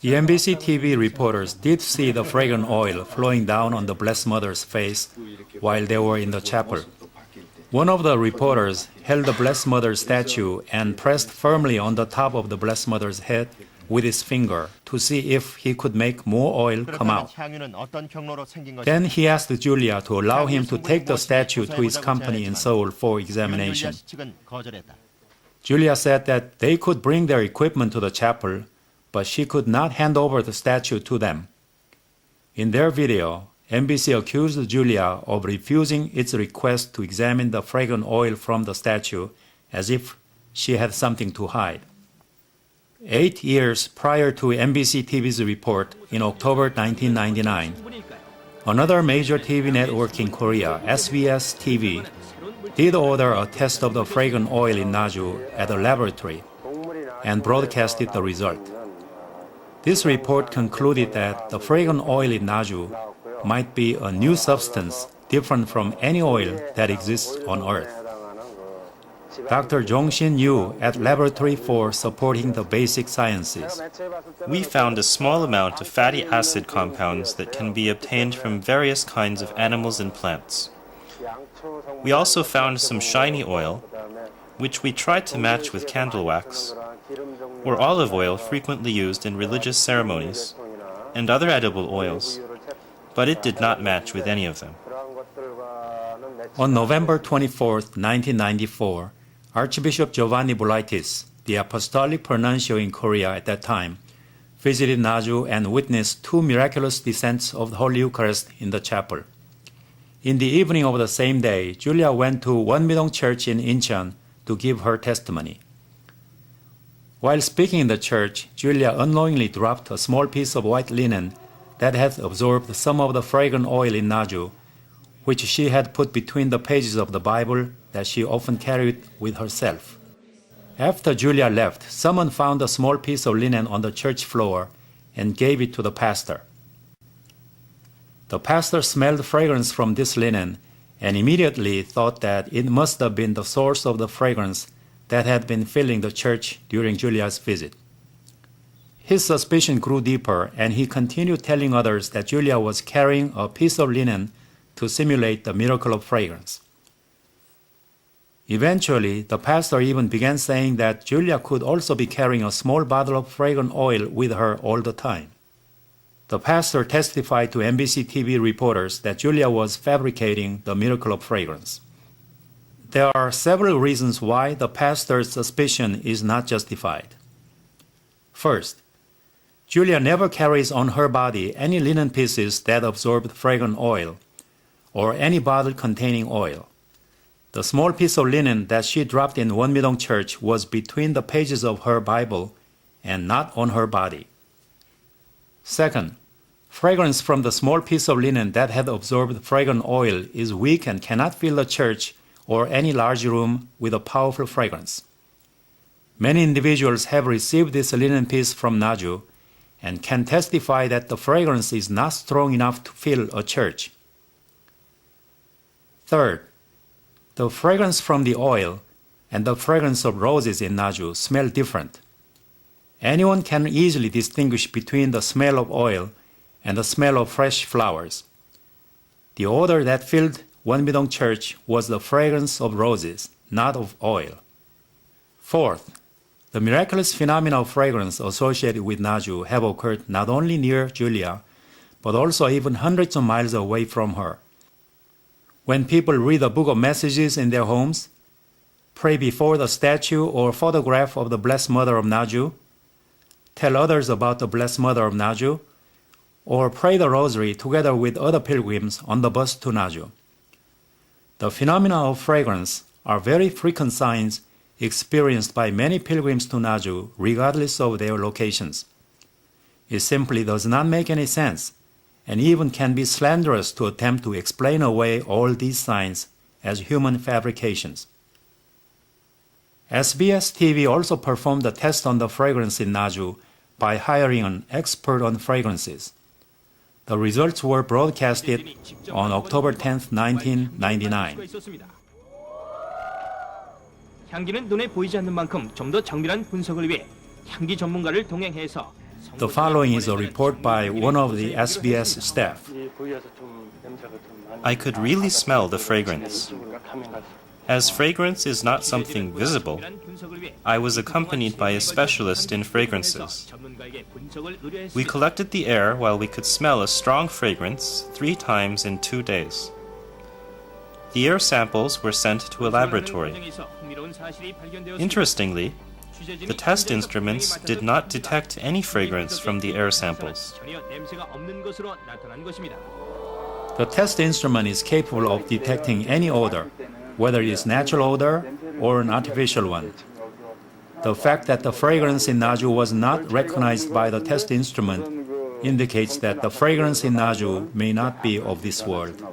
The MBC TV reporters did see the fragrant oil flowing down on the Blessed Mother's face while they were in the chapel. One of the reporters held the Blessed Mother's statue and pressed firmly on the top of the Blessed Mother's head with his finger to see if he could make more oil come out. Then he asked Julia to allow him to take the statue to his company in Seoul for examination. Julia said that they could bring their equipment to the chapel, but she could not hand over the statue to them. In their video, MBC accused Julia of refusing its request to examine the fragrant oil from the statue as if she had something to hide. 8 years prior to MBC TV's report in October 1999, another major TV network in Korea, SBS TV, did order a test of the fragrant oil in Naju at a laboratory and broadcasted the result. This report concluded that the fragrant oil in Naju might be a new substance different from any oil that exists on earth. Dr. Jong-shin Yu at Laboratory for Supporting the Basic Sciences. We found a small amount of fatty acid compounds that can be obtained from various kinds of animals and plants. We also found some shiny oil, which we tried to match with candle wax, or olive oil frequently used in religious ceremonies, and other edible oils, but it did not match with any of them. On November 24, 1994, Archbishop Giovanni Bolaitis, the apostolic pronuncio in Korea at that time, visited Naju and witnessed 2 miraculous descents of the Holy Eucharist in the chapel. In the evening of the same day, Julia went to Wonmidong Church in Incheon to give her testimony. While speaking in the church, Julia unknowingly dropped a small piece of white linen that had absorbed some of the fragrant oil in Naju, which she had put between the pages of the Bible that she often carried with herself. After Julia left, someone found a small piece of linen on the church floor and gave it to the pastor. The pastor smelled fragrance from this linen and immediately thought that it must have been the source of the fragrance that had been filling the church during Julia's visit. His suspicion grew deeper, and he continued telling others that Julia was carrying a piece of linen to simulate the miracle of fragrance. Eventually, the pastor even began saying that Julia could also be carrying a small bottle of fragrant oil with her all the time. The pastor testified to MBC TV reporters that Julia was fabricating the miracle of fragrance. There are several reasons why the pastor's suspicion is not justified. First, Julia never carries on her body any linen pieces that absorb fragrant oil, or any bottle containing oil. The small piece of linen that she dropped in Wonmidong Church was between the pages of her Bible and not on her body. Second, fragrance from the small piece of linen that had absorbed fragrant oil is weak and cannot fill the church or any large room with a powerful fragrance. Many individuals have received this linen piece from Naju and can testify that the fragrance is not strong enough to fill a church. Third, the fragrance from the oil and the fragrance of roses in Naju smell different. Anyone can easily distinguish between the smell of oil and the smell of fresh flowers. The odor that filled Wonmidong Church was the fragrance of roses, not of oil. Fourth, the miraculous phenomena of fragrance associated with Naju have occurred not only near Julia, but also even hundreds of miles away from her. When people read the book of messages in their homes, pray before the statue or photograph of the Blessed Mother of Naju, tell others about the Blessed Mother of Naju, or pray the Rosary together with other pilgrims on the bus to Naju. The phenomena of fragrance are very frequent signs experienced by many pilgrims to Naju regardless of their locations. It simply does not make any sense, and even can be slanderous to attempt to explain away all these signs as human fabrications. SBS TV also performed a test on the fragrance in Naju by hiring an expert on fragrances. The results were broadcasted on October 10, 1999. 향기는 눈에 보이지 않는 만큼 좀 더 정밀한 분석을 위해 향기 전문가를 동행해서 The following is a report by one of the SBS staff. I could really smell the fragrance. As fragrance is not something visible, I was accompanied by a specialist in fragrances. We collected the air while we could smell a strong fragrance 3 times in 2 days. The air samples were sent to a laboratory. Interestingly, the test instruments did not detect any fragrance from the air samples. The test instrument is capable of detecting any odor, whether it is natural odor or an artificial one. The fact that the fragrance in Naju was not recognized by the test instrument indicates that the fragrance in Naju may not be of this world.